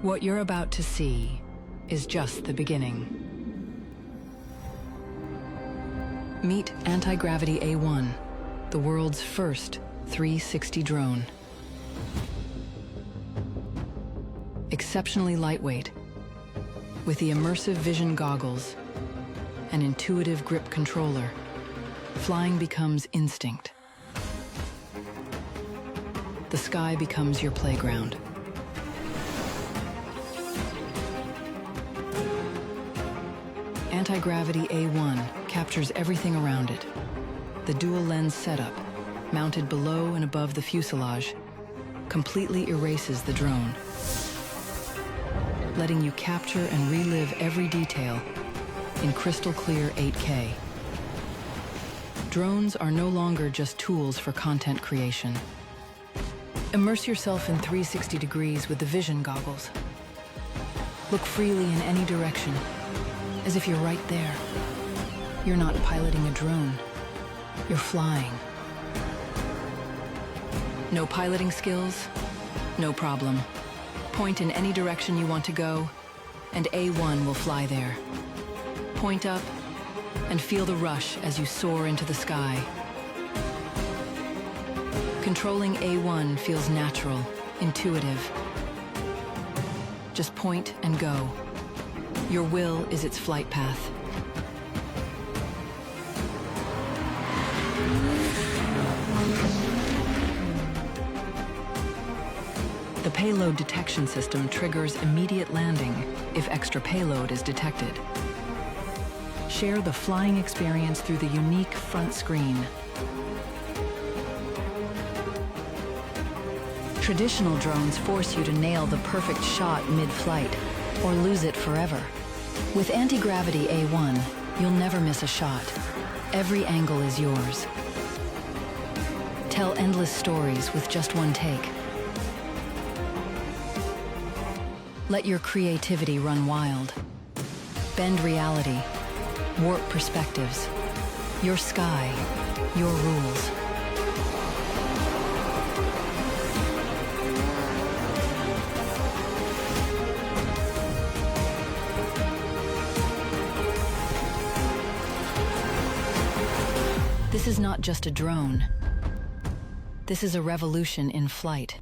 What you're about to see is just the beginning. Meet Antigravity A1, the world's first 360 drone. Exceptionally lightweight, with the immersive vision goggles and intuitive grip controller, flying becomes instinct. The sky becomes your playground. Antigravity A1 captures everything around it. The dual lens setup, mounted below and above the fuselage, completely erases the drone, letting you capture and relive every detail in crystal clear 8K. Drones are no longer just tools for content creation. Immerse yourself in 360 degrees with the vision goggles. Look freely in any direction, as if you're right there. You're not piloting a drone, you're flying. No piloting skills? No problem. Point in any direction you want to go, and A1 will fly there. Point up, and feel the rush as you soar into the sky. Controlling A1 feels natural, intuitive. Just point and go. Your will is its flight path. The payload detection system triggers immediate landing if extra payload is detected. Share the flying experience through the unique front screen. Traditional drones force you to nail the perfect shot mid-flight or lose it forever. With Antigravity A1, you'll never miss a shot. Every angle is yours. Tell endless stories with just one take. Let your creativity run wild. Bend reality. Warp perspectives. Your sky, your rules. This is not just a drone. This is a revolution in flight.